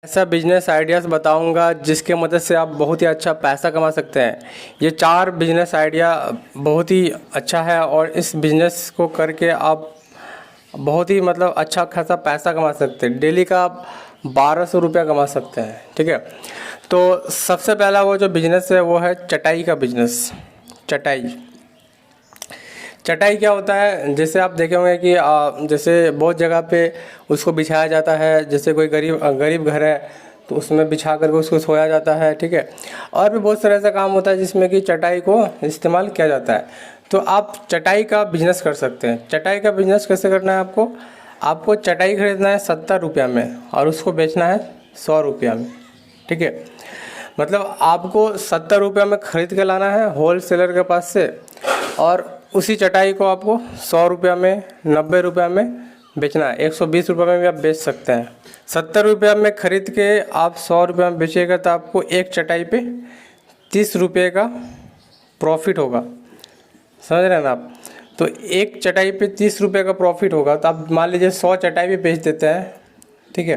ऐसा business ideas बताऊंगा जिसके मदद से आप बहुत ही अच्छा पैसा कमा सकते हैं। ये 4 बिजनेस आइडिया बहुत ही अच्छा है और इस बिजनेस को करके आप बहुत ही मतलब अच्छा खासा पैसा कमा सकते हैं। डेली का आप 1200 रुपया कमा सकते हैं। ठीक है, तो सबसे पहला वो जो बिजनेस है वो है चटाई का बिजनेस। चटाई चटाई क्या होता है, जैसे आप देखे होंगे कि जैसे बहुत जगह पे उसको बिछाया जाता है। जैसे कोई गरीब घर है तो उसमें बिछा करके उसको सोया जाता है। ठीक है, और भी बहुत सारा ऐसा काम होता है जिसमें कि चटाई को इस्तेमाल किया जाता है। तो आप चटाई का बिजनेस कर सकते हैं। चटाई का बिजनेस कैसे करना है आपको चटाई खरीदना है 70 रुपया में और उसको बेचना है 100 रुपया में। ठीक है, मतलब आपको 70 रुपया में ख़रीद के लाना है होल सेलर के पास से, और उसी चटाई को आपको 100 रुपया में, 90 रुपया में बेचना है। 120 रुपये में भी आप बेच सकते हैं। 70 रुपया में ख़रीद के आप 100 रुपया में बेचिएगा तो आपको एक चटाई पे 30 रुपये का प्रॉफिट होगा। समझ रहे हैं ना आप? तो एक चटाई पे 30 रुपये का प्रॉफिट होगा। तो आप मान लीजिए 100 चटाई भी बेच देते हैं। ठीक है,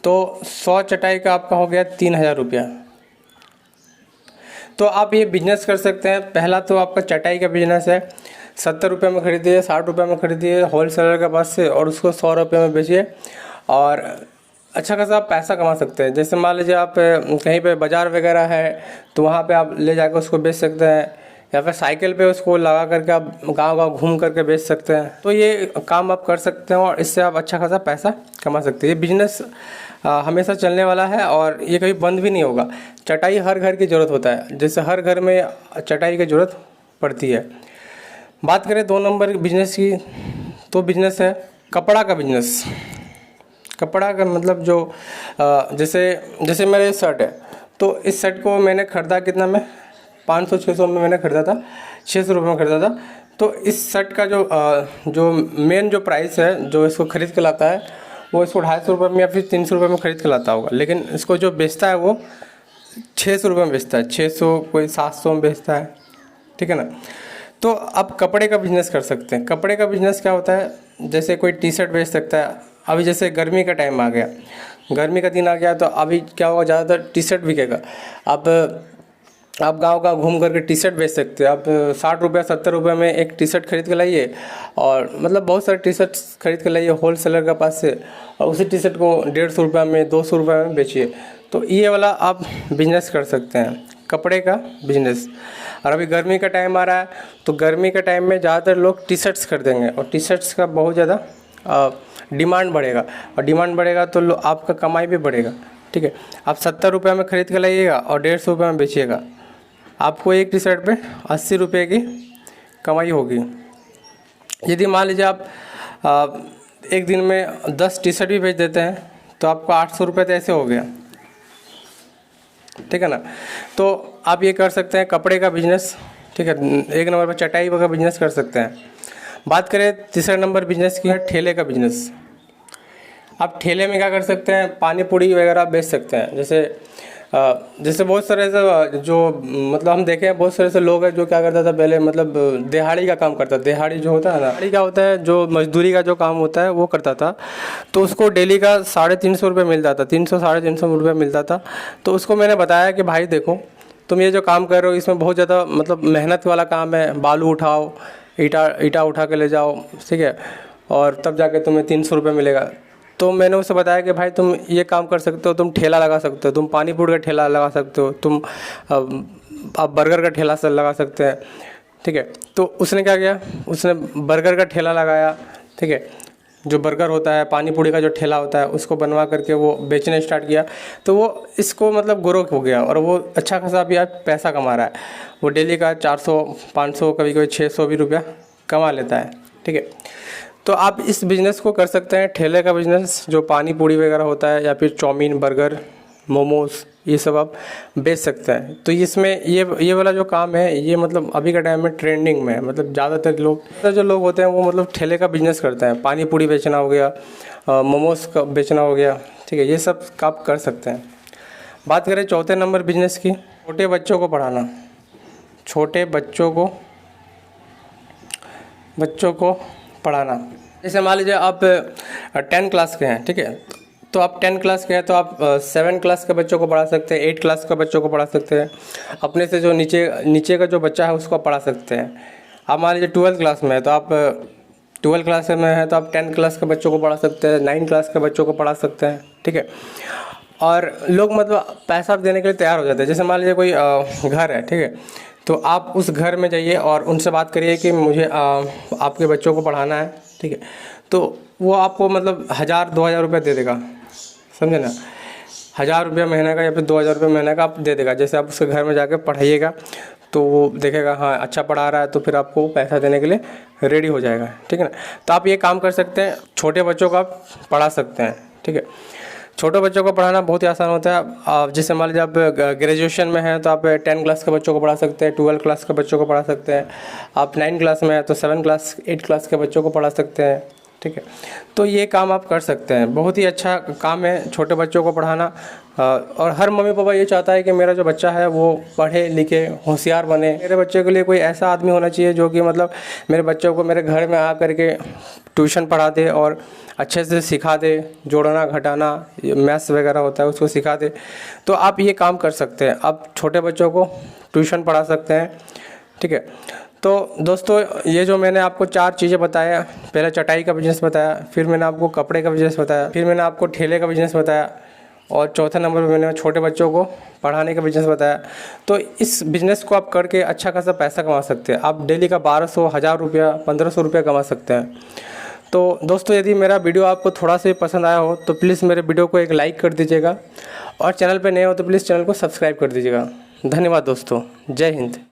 तो 100 चटाई का आपका हो गया 3000 रुपया। तो आप ये बिजनेस कर सकते हैं। पहला तो आपका चटाई का बिजनेस है। 70 रुपये में खरीदिए, 60 रुपये में खरीदिए होल सेलर के पास से, और उसको 100 रुपये में बेचिए और अच्छा खासा आप पैसा कमा सकते हैं। जैसे मान लीजिए आप कहीं पे बाज़ार वगैरह है तो वहाँ पे आप ले जाकर उसको बेच सकते हैं, या फिर साइकिल पे उसको लगा करके आप गांव-गांव घूम करके बेच सकते हैं। तो ये काम आप कर सकते हैं और इससे आप अच्छा खासा पैसा कमा सकते हैं। ये बिजनेस हमेशा चलने वाला है और ये कभी बंद भी नहीं होगा। चटाई हर घर की ज़रूरत होता है, जैसे हर घर में चटाई की ज़रूरत पड़ती है। बात करें 2 नंबर बिजनेस की, तो बिजनेस है कपड़ा का बिजनेस। कपड़ा का मतलब जो जैसे मेरा ये शर्ट है, तो इस शर्ट को मैंने ख़रीदा कितना में, 500-600 में मैंने ख़रीदा था, 600 रुपये में ख़रीदा था। तो इस शर्ट का जो मेन जो प्राइस है, जो इसको ख़रीद के लाता है वो इसको 250 रुपये में या फिर 300 रुपये में ख़रीद के लाता होगा, लेकिन इसको जो बेचता है वो 600 रुपये में बेचता है। 600, कोई 700 में बेचता है। ठीक है ना? तो आप कपड़े का बिज़नेस कर सकते हैं। कपड़े का बिज़नेस क्या होता है, जैसे कोई टी शर्ट बेच सकता है। अभी जैसे गर्मी का टाइम आ गया, गर्मी का दिन आ गया, तो अभी क्या होगा, ज़्यादातर टी शर्ट बिकेगा। आप गांव-गांव घूम करके टी शर्ट बेच सकते हैं। आप 60 रुपया 70 रुपये में एक टी शर्ट खरीद के लाइए, और मतलब बहुत सारे टी शर्ट खरीद के लाइए होल सेलर के पास से, और उसी टी शर्ट को 150 रुपये में, 200 रुपये में बेचिए। तो ये वाला आप बिजनेस कर सकते हैं, कपड़े का बिजनेस। और अभी गर्मी का टाइम आ रहा है, तो गर्मी के टाइम में ज़्यादातर लोग टी शर्ट्स खरीदेंगे, और टी शर्ट्स का बहुत ज़्यादा डिमांड बढ़ेगा, और डिमांड बढ़ेगा तो आपका कमाई भी बढ़ेगा। ठीक है, आप 70 रुपये में ख़रीद के लाइएगा और 150 रुपये में बेचिएगा, आपको एक टी शर्ट पे 80 रुपये की कमाई होगी। यदि मान लीजिए आप एक दिन में 10 टी शर्ट भी बेच देते हैं तो आपको 800 रुपये तो ऐसे हो गया। ठीक है ना? तो आप ये कर सकते हैं कपड़े का बिजनेस। ठीक है, 1 नंबर पर चटाई का बिजनेस कर सकते हैं। बात करें तीसरे नंबर बिजनेस की, है ठेले का बिजनेस। आप ठेले में क्या कर सकते हैं, पानी पूड़ी वगैरह बेच सकते हैं। जैसे बहुत सारे ऐसे जो मतलब हम देखे हैं, बहुत सारे ऐसे लोग हैं जो क्या करता था पहले, मतलब दिहाड़ी का काम करता था। दिहाड़ी जो होता है ना, दिहाड़ी क्या होता है, जो मजदूरी का जो काम होता है वो करता था। तो उसको डेली का 350 रुपये मिलता था, 300-350 रुपये मिलता था। तो उसको मैंने बताया कि भाई देखो, तुम ये जो काम कर रहे हो इसमें बहुत ज़्यादा मतलब मेहनत वाला काम है। बालू उठाओ, ईटा उठा के ले जाओ, ठीक है, और तब जाके तुम्हें 300 रुपये मिलेगा। तो मैंने उसे बताया कि भाई तुम ये काम कर सकते हो, तुम ठेला लगा सकते हो, तुम पानी पूरी का ठेला लगा सकते हो, तुम आप बर्गर का ठेला से लगा सकते हैं। ठीक है, तो उसने क्या किया, उसने बर्गर का ठेला लगाया। ठीक है, जो बर्गर होता है, पानी पूरी का जो ठेला होता है, उसको बनवा करके वो बेचने स्टार्ट किया। तो वो इसको मतलब ग्रो हो गया और वो अच्छा खासा भी आज पैसा कमा रहा है। वो डेली का 400-500, कभी कभी 600 भी रुपया कमा लेता है। ठीक है, तो आप इस बिज़नेस को कर सकते हैं, ठेले का बिज़नेस, जो पानी पूरी वगैरह होता है, या फिर चाउमीन, बर्गर, मोमोज़, ये सब आप बेच सकते हैं। तो इसमें ये वाला जो काम है, ये मतलब अभी के टाइम में ट्रेंडिंग में है। मतलब ज़्यादातर जो लोग होते हैं वो मतलब ठेले का बिज़नेस करते हैं। पानी पूरी बेचना हो गया, मोमोज़ का बेचना हो गया। ठीक है, ये सब आप कर सकते हैं। बात करें चौथे नंबर बिज़नेस की, छोटे बच्चों को पढ़ाना। छोटे बच्चों को पढ़ाना। जैसे मान लीजिए आप 10 क्लास के हैं, ठीक है, तो आप 10 क्लास के हैं तो आप 7 क्लास के बच्चों को पढ़ा सकते हैं, 8 क्लास के बच्चों को पढ़ा सकते हैं, अपने से जो नीचे का जो बच्चा है उसको पढ़ा सकते हैं। आप मान लीजिए 12 क्लास में है तो आप 12 क्लास में है तो आप 10 क्लास के बच्चों को पढ़ा सकते हैं, 9 क्लास के बच्चों को पढ़ा सकते हैं, ठीक है। और लोग मतलब पैसा देने के लिए तैयार हो जाते हैं। जैसे मान लीजिए कोई घर है, ठीक है, तो आप उस घर में जाइए और उनसे बात करिए कि मुझे आपके बच्चों को पढ़ाना है, ठीक है, तो वो आपको मतलब 1000-2000 रुपये दे देगा, समझे ना। 1000 रुपये महीने का या फिर 2000 रुपये महीने का आप दे देगा। जैसे आप उसके घर में जाके पढ़ाइएगा तो वो देखेगा हाँ अच्छा पढ़ा रहा है, तो फिर आपको पैसा देने के लिए रेडी हो जाएगा, ठीक है ना। तो आप ये काम कर सकते हैं, छोटे बच्चों को आप पढ़ा सकते हैं, ठीक है। छोटे बच्चों को पढ़ाना बहुत ही आसान होता है। आप जैसे मान लीजिए आप ग्रेजुएशन में हैं तो आप 10 क्लास के बच्चों को पढ़ा सकते हैं, 12 क्लास के बच्चों को पढ़ा सकते हैं। आप 9 क्लास में हैं तो 7 क्लास 8 क्लास के बच्चों को पढ़ा सकते हैं, ठीक है। तो ये काम आप कर सकते हैं, बहुत ही अच्छा काम है छोटे बच्चों को पढ़ाना। और हर मम्मी पापा ये चाहता है कि मेरा जो बच्चा है वो पढ़े लिखे होशियार बने। मेरे बच्चे के लिए कोई ऐसा आदमी होना चाहिए जो कि मतलब मेरे बच्चों को मेरे घर में आ करके ट्यूशन पढ़ा दे और अच्छे से सिखा दे, जोड़ना घटाना मैथ्स वगैरह होता है उसको सिखा दे। तो आप ये काम कर सकते हैं, आप छोटे बच्चों को ट्यूशन पढ़ा सकते हैं, ठीक है। तो दोस्तों ये जो मैंने आपको 4 चीज़ें बताया, पहले चटाई का बिज़नेस बताया, फिर मैंने आपको कपड़े का बिज़नेस बताया, फिर मैंने आपको ठेले का बिज़नेस बताया और चौथे नंबर पे मैंने छोटे बच्चों को पढ़ाने का बिज़नेस बताया। तो इस बिज़नेस को आप करके अच्छा खासा पैसा कमा सकते हैं। आप डेली का 1200, 1000 रुपया, 1500 रुपया कमा सकते हैं। तो दोस्तों यदि मेरा वीडियो आपको थोड़ा सा पसंद आया हो तो प्लीज़ मेरे वीडियो को एक लाइक कर दीजिएगा और चैनल पे नए हो तो प्लीज़ चैनल को सब्सक्राइब कर दीजिएगा। धन्यवाद दोस्तों, जय हिंद।